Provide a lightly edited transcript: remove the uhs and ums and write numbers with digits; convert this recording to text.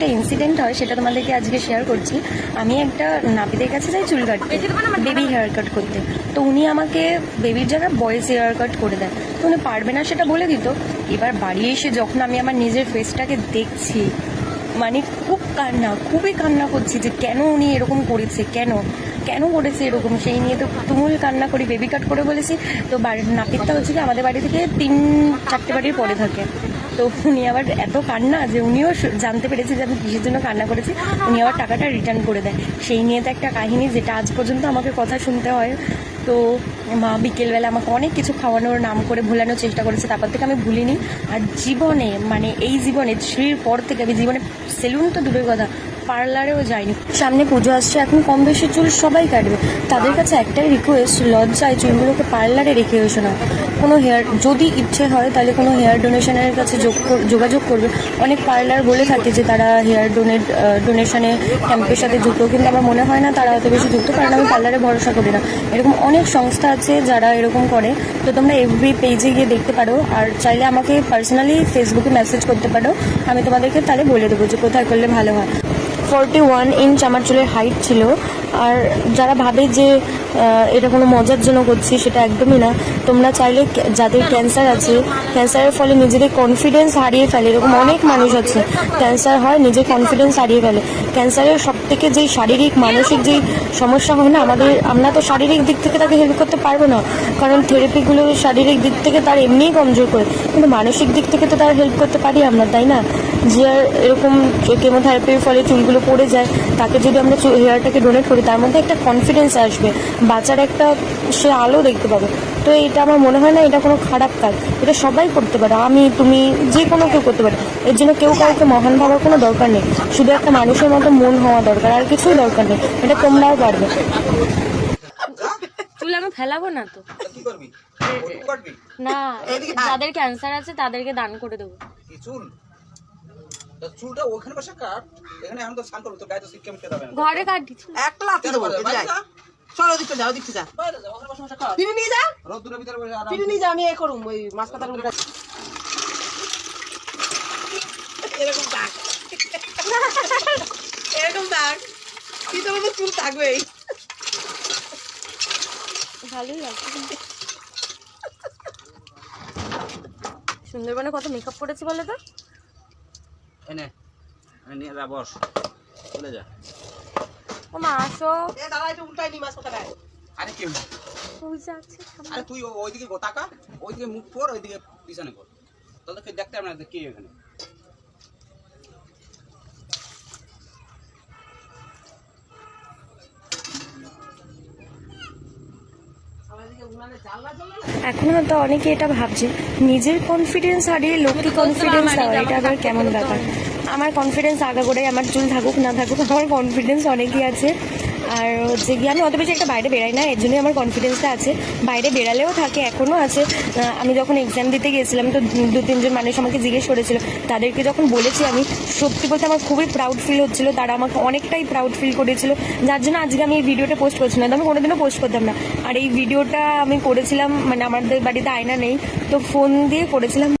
একটা ইনসিডেন্ট হয় সেটা তোমাদেরকে আজকে শেয়ার করছি। আমি একটা নাপিতের কাছে যাই চুল কাটতে, বেবি হেয়ার কাট করতে। তো উনি আমাকে বেবির জায়গায় বয়েজ হেয়ার কাট করে দেয়। তো উনি পারবে না সেটা বলে দিত। এবার বাড়ি এসে যখন আমি আমার নিজের ফেসটাকে দেখছি, মানে খুবই কান্না করছি যে কেন উনি এরকম করেছে, কেন কেন করেছে এরকম, সেই নিয়ে তো তুমুল কান্না করি। বেবি কাট করে বলেছি। তো নাপিতটা হচ্ছে কি আমাদের বাড়ি থেকে 3-4টে বাড়ির পরে থাকে। তো উনি আবার এত কান্না যে উনিও জানতে পেরেছে যে আমি কিসের জন্য কান্না করেছি। উনি আবার টাকাটা রিটার্ন করে দেয়। সেই নিয়ে তো একটা কাহিনী, যেটা আজ পর্যন্ত আমাকে কথা শুনতে হয়। তো মা বিকেলবেলা আমাকে অনেক কিছু খাওয়ানোর নাম করে ভুলানোর চেষ্টা করেছে, তারপর থেকে আমি ভুলিনি। আর জীবনে, মানে এই জীবনে স্ত্রীর পর থেকে আমি জীবনে সেলুন তো দূরের কথা, পার্লারেও যাইনি। সামনে পুজো আসছে, এখন কম বেশি চুল সবাই কাটবে। তাদের কাছে একটাই রিকোয়েস্ট, লজ্জায় চুলগুলোকে পার্লারে রেখে এসো না। কোনো হেয়ার, যদি ইচ্ছে হয় তাহলে কোনো হেয়ার ডোনেশনের কাছে যোগাযোগ করবে। অনেক পার্লার বলে থাকে যে তারা হেয়ার ডোনেশনে ক্যাম্পের সাথে যুক্ত, কিন্তু আমার মনে হয় না তারা অত বেশি যুক্ত, কারণ আমি পার্লারে ভরসা করি না। এরকম অনেক সংস্থা আছে যারা এরকম করে। তো তোমরা এভরি পেজে গিয়ে দেখতে পারো, আর চাইলে আমাকে পার্সোনালি ফেসবুকে মেসেজ করতে পারো। আমি তোমাদেরকে তাহলে বলে দেবো যে কোথায় করলে ভালো হয়। 41 ইঞ্চ আমার চুলের হাইট ছিল। আর যারা ভাবে যে এটা কোনো মজার জন্য করছি, সেটা একদমই না। তোমরা চাইলে যাদের ক্যান্সার আছে, ক্যান্সারের ফলে নিজেদের কনফিডেন্স হারিয়ে ফেলে, এরকম অনেক মানুষ আছে ক্যান্সার হয় নিজের কনফিডেন্স হারিয়ে ফেলে। ক্যান্সারের সব থেকে যেই শারীরিক মানসিক যেই সমস্যা হয় না আমরা তো শারীরিক দিক থেকে তাকে হেল্প করতে পারবো না, কারণ থেরাপিগুলো শারীরিক দিক থেকে তার এমনিই কমজোর করে, কিন্তু মানসিক দিক থেকে তো তার হেল্প করতে পারি আমরা, তাই না? যে আর এরকম কেমোথেরাপির ফলে চুলগুলো পড়ে যায়, তাকে যদি আমরা হেয়ারটাকে ডোনেট করি, তার মধ্যে একটা কনফিডেন্স আসবে, বাঁচার একটা সে আলো দেখতে পাবে। তো এটা আমার মনে হয় না এটা কোনো খারাপ কাজ, এটা সবাই করতে পারে, আমি তুমি যে কোনো কেউ করতে পারে। এর জন্য কেউ কাউকে মহান ভাবার কোনো দরকার নেই, শুধু একটা মানুষের মতো মন হওয়া দরকার, আর কিছুই দরকার নেই। এটা তোমরাও পারবে। চুল আমি ফেলাবো না তো, না, যাদের ক্যান্সার আছে তাদেরকে দান করে দেবো। চুলটা ওখানে বসে কাট, এখানে আমি তো শান্ত করব, তো গায়ে তো সিটকে মিটকে যাবে না। ঘরে কাটি একটা লাথি দেবো, এদিকে চলো ওদিকে যাও, ওদিকে যা, বাইরে যাও, ওখানে বসে বসে কাট, ফিরে নিয়ে যা, রোদ্দুরের ভিতরে বসে আরাম ফিরে নিয়ে যা। আমি এই করুম ওই মাছ কাটার উপরে এরকম দাগ, এরকম দাগ, কি তোমাদের চুল থাকবেই, ভালোই লাগছে। সুন্দরবনে কত মেকআপ করেছি বলে তো। এনে নিয়ে যা, বস, চলে যা। ও মা আসো। এ দাদা একটু উল্টাই নি মাছ কথা। আরে কেউ না, ওই যাচ্ছে সামনে। আরে তুই ওইদিকে তাকা, ওইদিকে মুখ কর, ওইদিকে পিছনে কর, তাহলে কি দেখতে আমরা কে এখানে। এখনো তো অনেকে এটা ভাবছে নিজের কনফিডেন্স হারিয়ে লোককে কনফিডেন্স দেওয়া, এটা আবার কেমন ব্যাপার? আমার কনফিডেন্স আগাগোড়াই, আমার চুল থাকুক না থাকুক আমার কনফিডেন্স অনেকই আছে। আর হচ্ছে গিয়ে আমি অত বেশি একটা বাইরে বেরাই না, এর জন্যই আমার কনফিডেন্সটা আছে। বাইরে বেরালেও থাকে, এখনও আছে। আমি যখন এক্সাম দিতে গিয়েছিলাম তো 2-3 জন মানুষ আমাকে জিজ্ঞেস করেছিল, তাদেরকে যখন বলেছি আমি, সত্যি বলতে আমার খুবই প্রাউড ফিল হচ্ছিল, তারা আমাকে অনেকটাই প্রাউড ফিল করেছিল, যার জন্য আজকে আমি এই ভিডিওটা পোস্ট করছিলাম। আমি কোনোদিনও পোস্ট করতাম না, আর এই ভিডিওটা আমি করেছিলাম, মানে আমাদের বাড়িতে আয়না নেই, তো ফোন দিয়ে করেছিলাম।